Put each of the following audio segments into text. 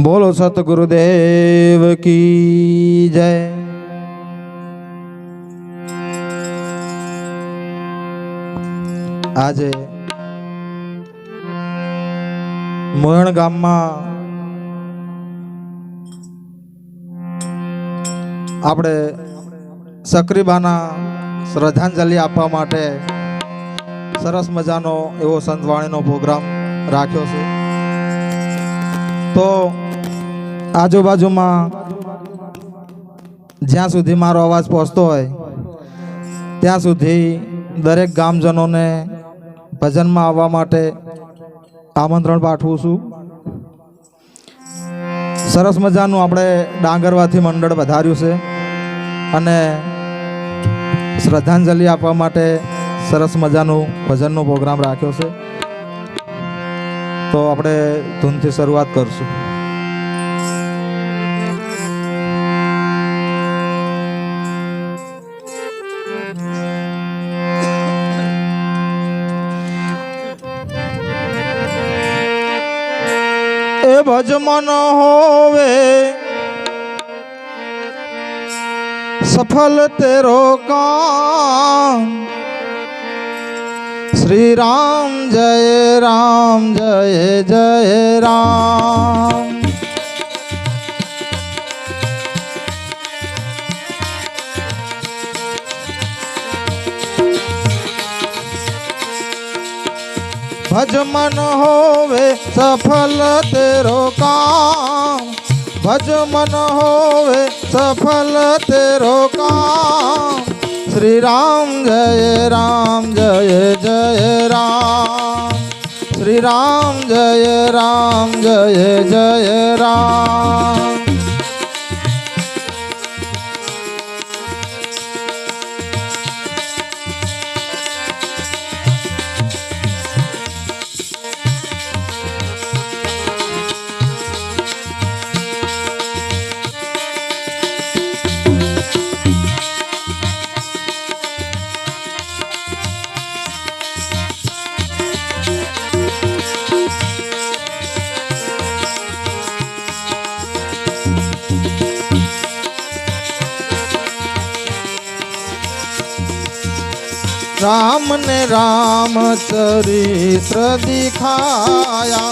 बोलो सतगुरुदेव की जय। आज मोहण गाम में આપણે સક્રીબાના શ્રદ્ધાંજલિ આપવા માટે સરસ મજાનો એવો સંતવાણીનો પ્રોગ્રામ રાખ્યો છે। તો આજુબાજુમાં જ્યાં સુધી મારો અવાજ પહોંચતો હોય ત્યાં સુધી દરેક ગામજનોને ભજનમાં આવવા માટે આમંત્રણ પાઠવું છું। સરસ મજાનું આપણે ડાંગરવાથી મંડળ વધાર્યું છે અને શ્રદ્ધાંજલિ આપવા માટે સરસ મજાનું ભજનનો પ્રોગ્રામ રાખ્યો છે। તો આપણે ધૂનથી શરૂઆત કરશું। ए भज मन होवे सफल तेरो काम, श्री राम जय जय राम। भज मन होवे सफल तेरो काम, भज मन होवे सफल तेरो काम, श्री राम जय जय राम, श्री राम जय जय राम। राम ने राम चरित्र दिखाया,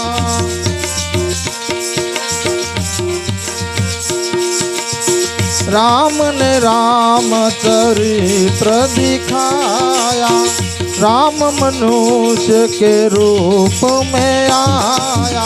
राम ने राम चरित्र दिखाया, राम मनुष्य के रूप में आया।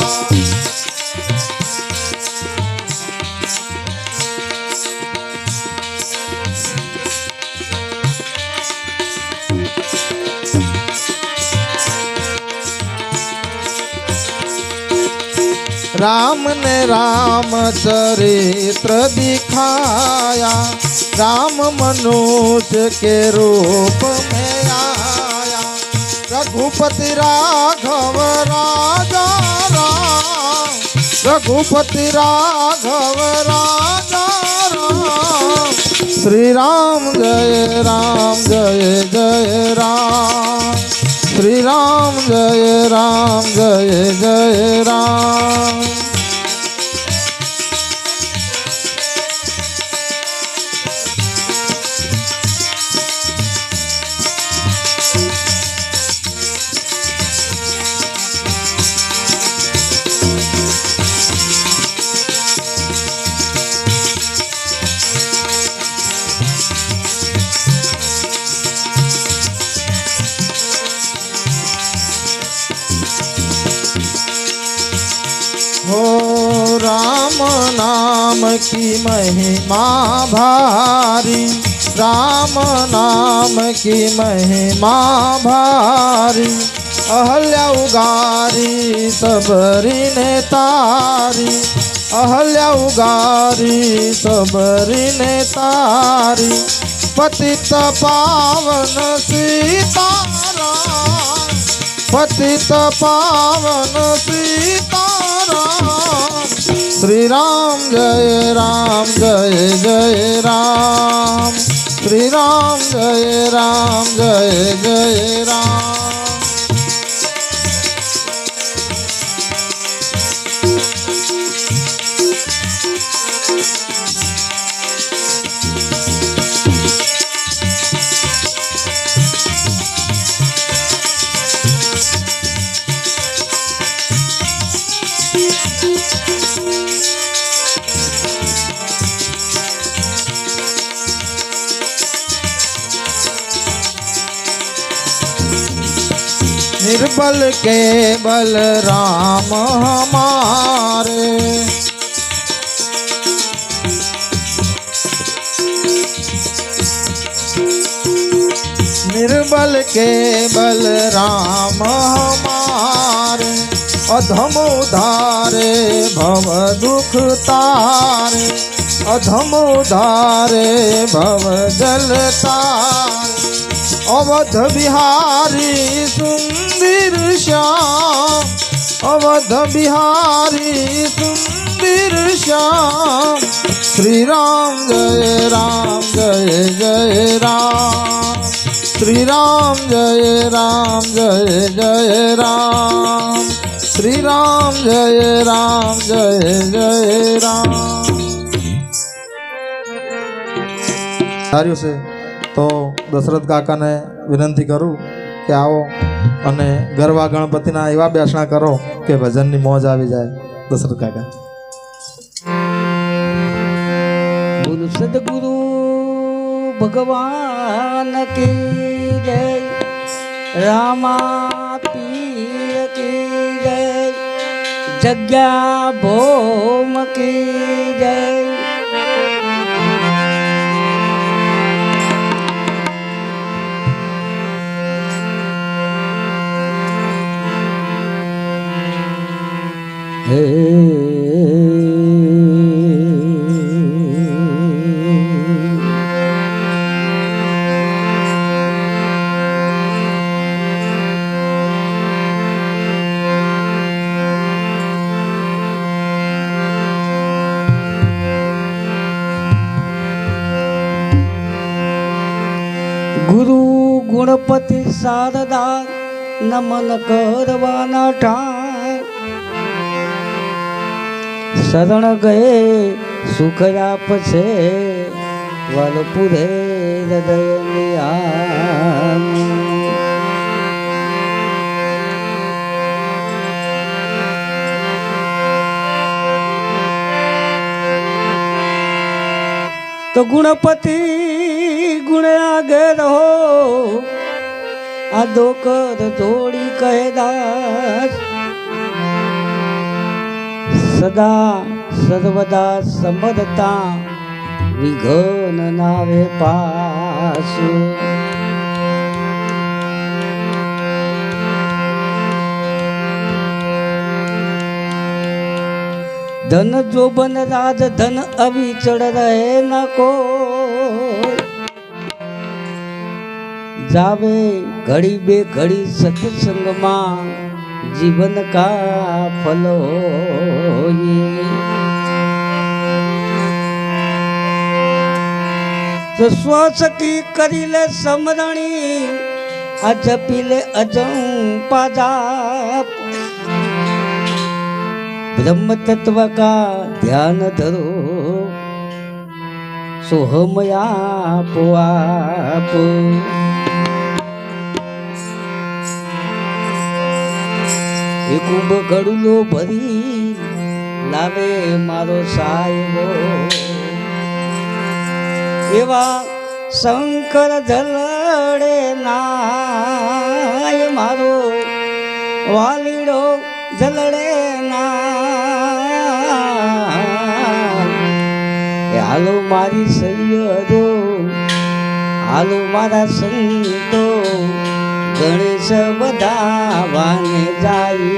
राम ने राम चरित्र दिखाया, राम मनुष्य के रूप में आया। रघुपति राघव राजा राम, रघुपति राघव राजा राम, श्री राम जय जय राम, श्री राम जय जय राम। हो राम नाम की महिमा भारी, राम नाम की महिमा भारी। अहल्या उगारी सबरी ने तारी, अहल्या उगारी सबरी ने तारी। पतित पावन सीताराम, पतित पावन सीताराम, श्री राम जय जय राम, श्री राम जय जय राम। निर्बल के बल राम हमारे, निर्बल के बल राम हमारे, अधम उधारे भव दुख तारे, अधम उधारे भव जल तारे। अवध बिहारी सुंदर श्याम, अवध बिहारी सुंदर श्याम। श्री राम जय राम जय जय राम, श्री राम जय राम जय जय राम, श्री राम जय राम जय जय राम। सारियों से तो दशरथ काका ने विनंती करूँ कि आओ અને ગરવા ગણપતિના એવા બેસણા કરો કે ભજનની મોજ આવી જાય। દશરથ કાકા બોલ સદગુરુ ભગવાન કી જય, રામા પીર की जय, जग्या भौम की जय। गुरु गुणपति शारदा नमन करवाना ठाण, शरण गए सुख आपसे वालपुरे हृदय नियाम। तो गुणपति गुण आगे रहो, आदो कर जोड़ी कहे दास, सदा सर्वदा समरता विघन नावे पास। धन जोबन राज धन अविचल रहे न को, जावे घड़ी बे घड़ी सत्संग मां जीवन का फलो ये। तो श्वास की करीले समरणी अज पीले अजं पाजाप, ब्रह्म तत्व का ध्यान धरो सोहमया आप। एक कुंभ गड़ुलो भरी लावे मारो साहेबो, एवा शंकर झलड़े नाय मारो वालीड़ो झलड़े ना। हालो मारी सैयदो, हालो मारा संतो, गणेश बधावाने जाई,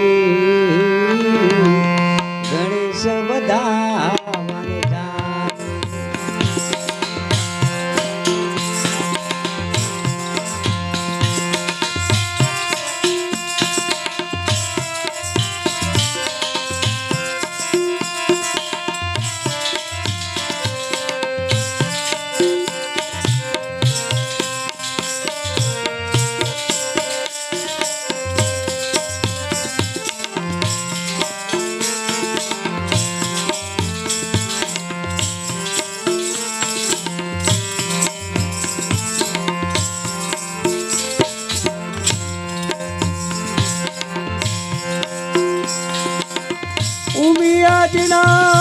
गणेश बधावाने जाई। ઉમિયાજીના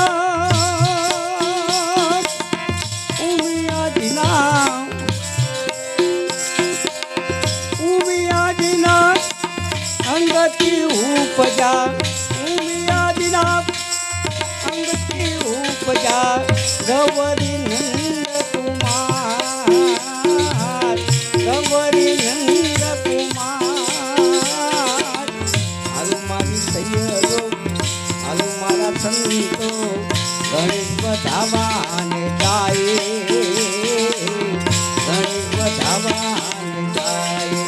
અંગથી ઉપજા ઉમિયાજીના અંગથી ઉપજા ગવરી નંદ કુમાર ગવરી નંદ કુમાર હાલ મારી સૈયરો હાલ મારા સંતો ગણેશ બધાવાને જાય ગણેશ બધાવાને જાય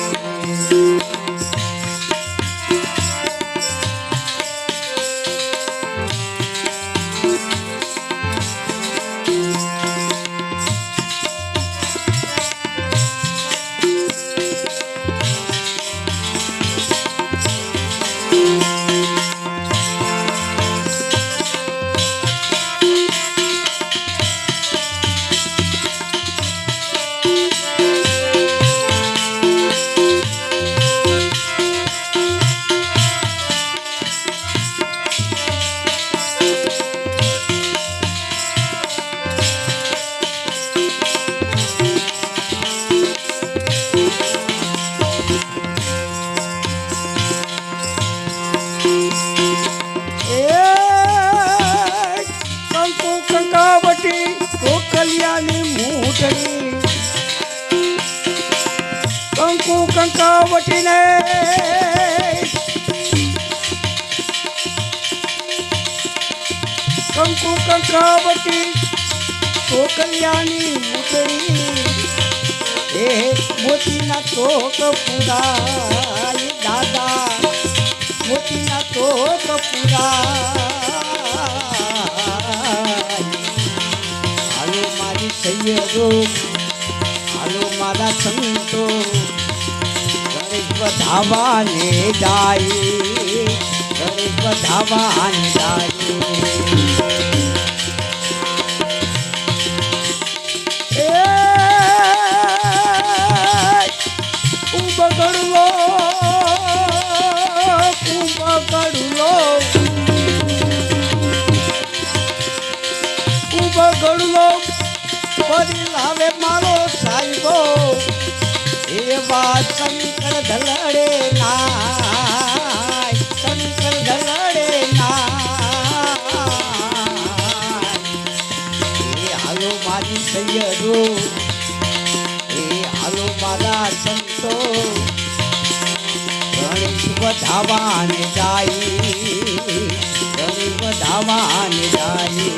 કંકુ કંકાવટીને કંકુ કંકાવટી કોકલિયાની મૂતળી એ મોતીના ચોક પુરાય દાદા મોતીના ચોક પુરાય હાલો મારી સૈયરો હાલો મારા સંતો ગણેશ બધાવાને જાય ગણેશ બધાવાને જાય કુંભકડલો કુંભકડલો કુંભકડલો ફરી લાવે મારો સાહેબો એવા શંકર ધલડે નાય શંકર ધલડે નાય એ હાલો મારી સૈયરો એ હાલો મારા સંતો ગણેશ બધાવાને જાય ગણેશ બધાવાને જાય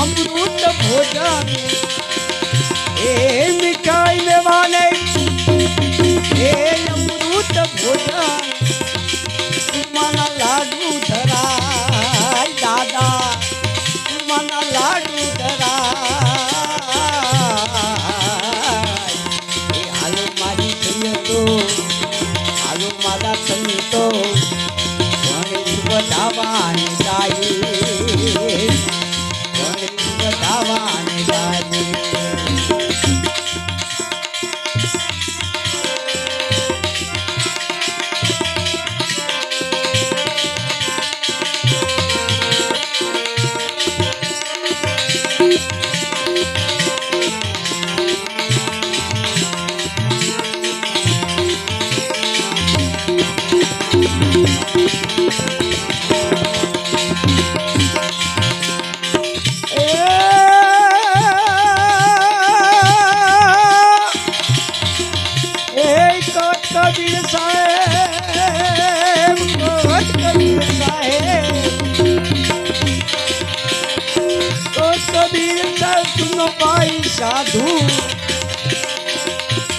અમૃત ભોજન એ મીઠાઈ લેવાને એ અમૃત ભોજન માના લાડુ ધરાય દાદા માના લાડુ ધરાય એ હાલો મારી સૈયરો હાલો મારા સંતો ગણેશ બધાવાને જાય બધાવાને જાય નો ભાઈ સાધુ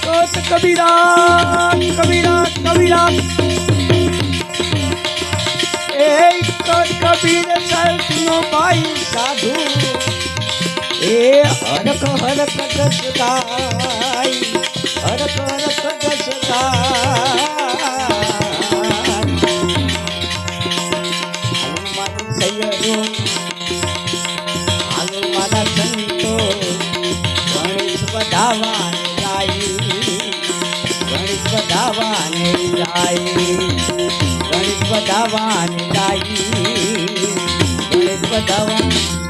તો કબીરા કબીરા કબીરા એ કબીર સાહેબ નો ભાઈ સાધુ એ હરક હરક દસદાય હરક હરક દસદાય હનુમાન સૈયરો હનુમાન સંતો ગણેશ વધાવાને જાય ગણેશ વધાવાને જાય ગણેશ વધાવાને જાય ગણેશ વધાવાને